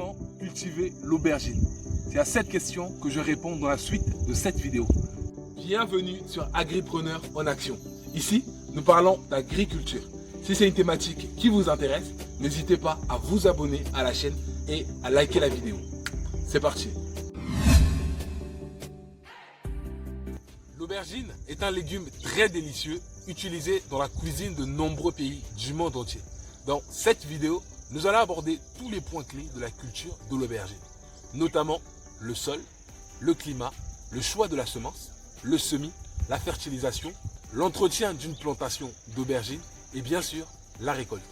Comment cultiver l'aubergine? C'est à cette question que je réponds dans la suite de cette vidéo. Bienvenue sur Agripreneur en Action. Ici, nous parlons d'agriculture. Si c'est une thématique qui vous intéresse, n'hésitez pas à vous abonner à la chaîne et à liker la vidéo. C'est parti. L'aubergine est un légume très délicieux utilisé dans la cuisine de nombreux pays du monde entier. Dans cette vidéo, nous allons aborder tous les points clés de la culture de l'aubergine, notamment le sol, le climat, le choix de la semence, le semis, la fertilisation, l'entretien d'une plantation d'aubergine et bien sûr la récolte.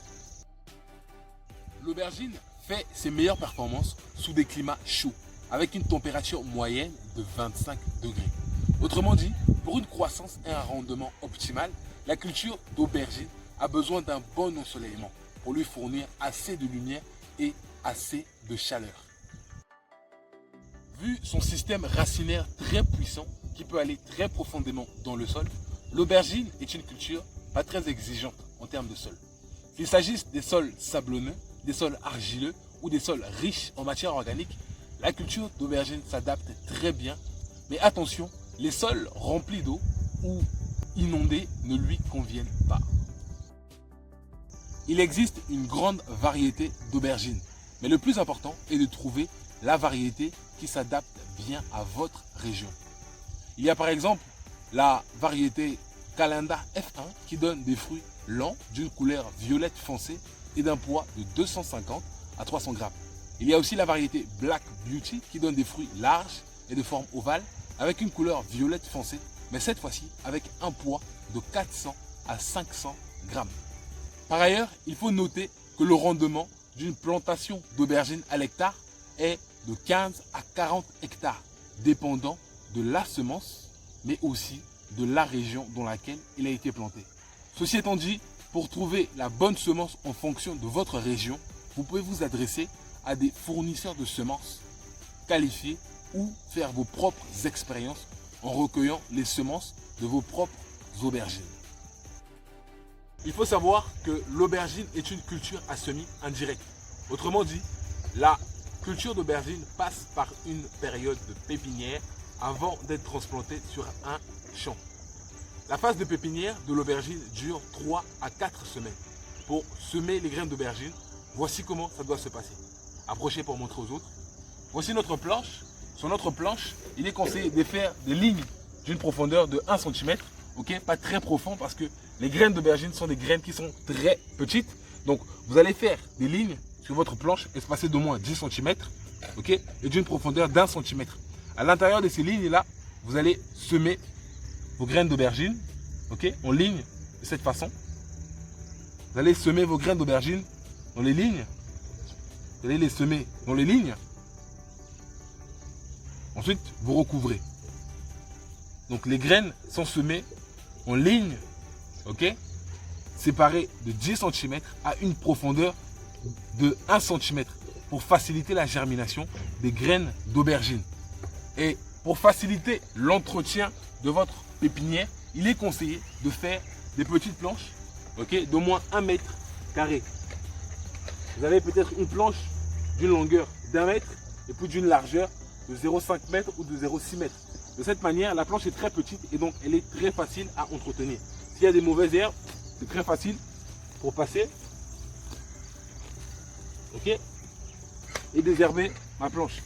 L'aubergine fait ses meilleures performances sous des climats chauds, avec une température moyenne de 25 degrés. Autrement dit, pour une croissance et un rendement optimal, la culture d'aubergine a besoin d'un bon ensoleillement pour lui fournir assez de lumière et assez de chaleur. Vu son système racinaire très puissant qui peut aller très profondément dans le sol, l'aubergine est une culture pas très exigeante en termes de sol. Qu'il s'agisse des sols sablonneux, des sols argileux ou des sols riches en matière organique, la culture d'aubergine s'adapte très bien. Mais attention, les sols remplis d'eau ou inondés ne lui conviennent pas. Il existe une grande variété d'aubergines, mais le plus important est de trouver la variété qui s'adapte bien à votre région. Il y a par exemple la variété Calenda F1 qui donne des fruits lents d'une couleur violette foncée et d'un poids de 250 à 300 grammes. Il y a aussi la variété Black Beauty qui donne des fruits larges et de forme ovale avec une couleur violette foncée, mais cette fois-ci avec un poids de 400 à 500 grammes. Par ailleurs, il faut noter que le rendement d'une plantation d'aubergines à l'hectare est de 15 à 40 hectares, dépendant de la semence, mais aussi de la région dans laquelle il a été planté. Ceci étant dit, pour trouver la bonne semence en fonction de votre région, vous pouvez vous adresser à des fournisseurs de semences qualifiés ou faire vos propres expériences en recueillant les semences de vos propres aubergines. Il faut savoir que l'aubergine est une culture à semis indirect. Autrement dit, la culture d'aubergine passe par une période de pépinière avant d'être transplantée sur un champ. La phase de pépinière de l'aubergine dure 3 à 4 semaines. Pour semer les graines d'aubergine, voici comment ça doit se passer. Approchez pour montrer aux autres. Voici notre planche. Sur notre planche, il est conseillé de faire des lignes d'une profondeur de 1 cm. Okay, pas très profond parce que les graines d'aubergine sont des graines qui sont très petites. Donc vous allez faire des lignes sur votre planche espacées d'au moins 10 cm okay, et d'une profondeur d'1 cm. À l'intérieur de ces lignes-là, vous allez semer vos graines d'aubergine okay, en ligne de cette façon. Vous allez semer vos graines d'aubergine dans les lignes. Vous allez les semer dans les lignes. Ensuite, vous recouvrez. Donc les graines sont semées en ligne, ok, séparées de 10 cm à une profondeur de 1 cm pour faciliter la germination des graines d'aubergine. Et pour faciliter l'entretien de votre pépinière, il est conseillé de faire des petites planches okay, d'au moins 1 mètre carré. Vous avez peut-être une planche d'une longueur d'1 mètre et puis d'une largeur de 0,5 m ou de 0,6 m. De cette manière, la planche est très petite et donc elle est très facile à entretenir. S'il y a des mauvaises herbes, c'est très facile pour passer. Ok, et désherber ma planche.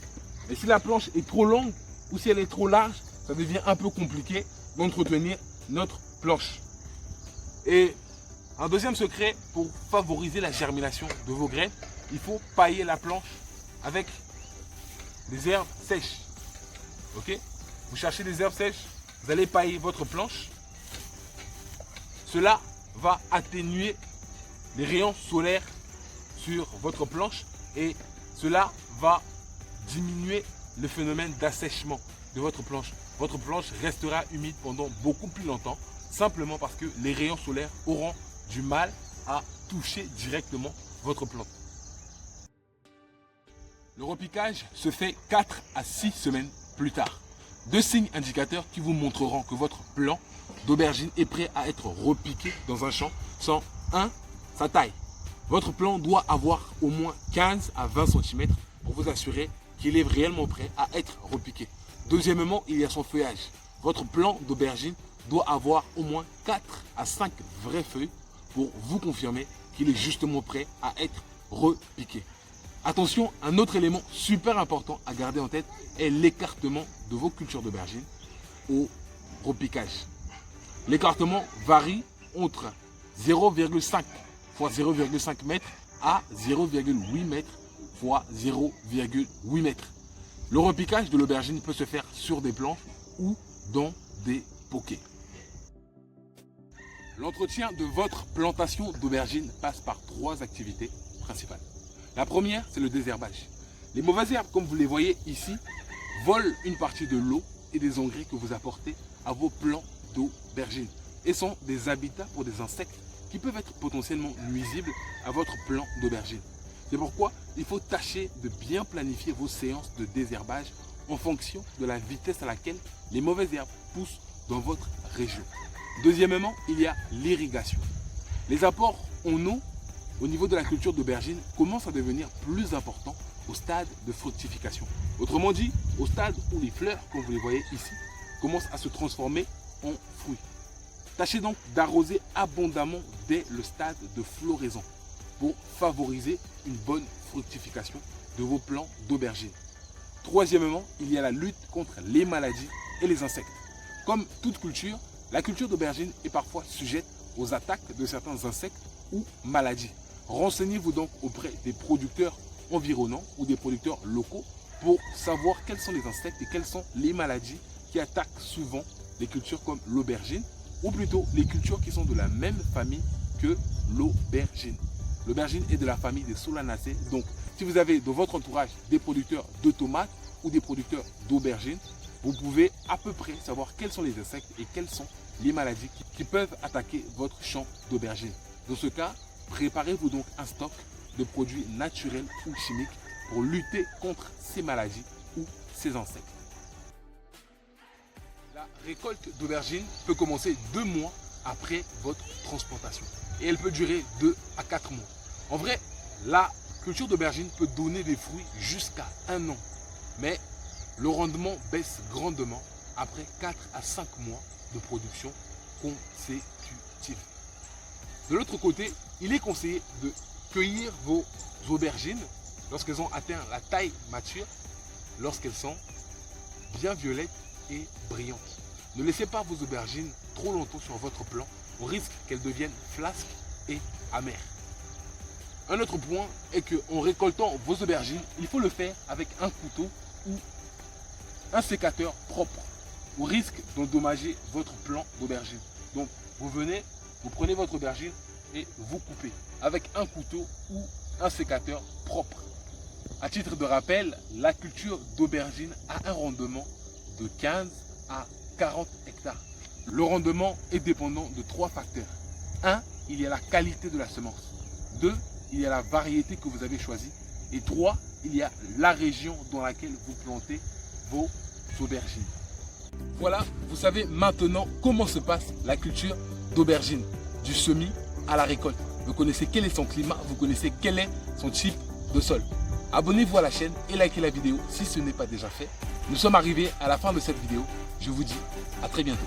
Mais si la planche est trop longue ou si elle est trop large, ça devient un peu compliqué d'entretenir notre planche. Et un deuxième secret pour favoriser la germination de vos graines, il faut pailler la planche avec des herbes sèches. Ok, vous cherchez des herbes sèches, vous allez pailler votre planche. Cela va atténuer les rayons solaires sur votre planche et cela va diminuer le phénomène d'assèchement de votre planche. Votre planche restera humide pendant beaucoup plus longtemps, simplement parce que les rayons solaires auront du mal à toucher directement votre plante. Le repiquage se fait 4 à 6 semaines plus tard. 2 signes indicateurs qui vous montreront que votre plant d'aubergine est prêt à être repiqué dans un champ sont 1. Sa taille. Votre plant doit avoir au moins 15 à 20 cm pour vous assurer qu'il est réellement prêt à être repiqué. Deuxièmement, il y a son feuillage. Votre plant d'aubergine doit avoir au moins 4 à 5 vraies feuilles pour vous confirmer qu'il est justement prêt à être repiqué. Attention, un autre élément super important à garder en tête est l'écartement de vos cultures d'aubergine au repiquage. L'écartement varie entre 0,5 x 0,5 m à 0,8 m x 0,8 m. Le repiquage de l'aubergine peut se faire sur des planches ou dans des pokés. L'entretien de votre plantation d'aubergine passe par 3 activités principales. La première, c'est le désherbage. Les mauvaises herbes, comme vous les voyez ici, volent une partie de l'eau et des engrais que vous apportez à vos plants d'aubergine et sont des habitats pour des insectes qui peuvent être potentiellement nuisibles à votre plant d'aubergine. C'est pourquoi il faut tâcher de bien planifier vos séances de désherbage en fonction de la vitesse à laquelle les mauvaises herbes poussent dans votre région. Deuxièmement, il y a l'irrigation. Les apports en eau au niveau de la culture d'aubergine commencent à devenir plus importants au stade de fructification. Autrement dit, au stade où les fleurs, comme vous les voyez ici, commencent à se transformer en fruits. Tâchez donc d'arroser abondamment dès le stade de floraison pour favoriser une bonne fructification de vos plants d'aubergine. Troisièmement, il y a la lutte contre les maladies et les insectes. Comme toute culture, la culture d'aubergine est parfois sujette aux attaques de certains insectes ou maladies. Renseignez-vous donc auprès des producteurs environnants ou des producteurs locaux pour savoir quels sont les insectes et quelles sont les maladies qui attaquent souvent les cultures comme l'aubergine ou plutôt les cultures qui sont de la même famille que l'aubergine. L'aubergine est de la famille des Solanacées. Donc, si vous avez dans votre entourage des producteurs de tomates ou des producteurs d'aubergines, vous pouvez à peu près savoir quels sont les insectes et quelles sont les maladies qui peuvent attaquer votre champ d'aubergine. Dans ce cas, préparez-vous donc un stock de produits naturels ou chimiques pour lutter contre ces maladies ou ces insectes. La récolte d'aubergine peut commencer 2 mois après votre transplantation et elle peut durer 2 à 4 mois. En vrai, la culture d'aubergine peut donner des fruits jusqu'à 1 an, mais le rendement baisse grandement après 4 à 5 mois de production consécutive. De l'autre côté, il est conseillé de cueillir vos aubergines lorsqu'elles ont atteint la taille mature, lorsqu'elles sont bien violettes et brillantes. Ne laissez pas vos aubergines trop longtemps sur votre plant au risque qu'elles deviennent flasques et amères. Un autre point est qu'en récoltant vos aubergines, il faut le faire avec un couteau ou un sécateur propre au risque d'endommager votre plant d'aubergine. Donc vous prenez votre aubergine et vous coupez avec un couteau ou un sécateur propre. À titre de rappel, la culture d'aubergine a un rendement de 15 à 40 hectares. Le rendement est dépendant de 3 facteurs. 1. Il y a la qualité de la semence. 2. Il y a la variété que vous avez choisie. Et 3. Il y a la région dans laquelle vous plantez vos aubergines. Voilà, vous savez maintenant comment se passe la culture d'aubergine, du semis à la récolte. Vous connaissez quel est son climat, vous connaissez quel est son type de sol. Abonnez-vous à la chaîne et likez la vidéo si ce n'est pas déjà fait. Nous sommes arrivés à la fin de cette vidéo. Je vous dis à très bientôt.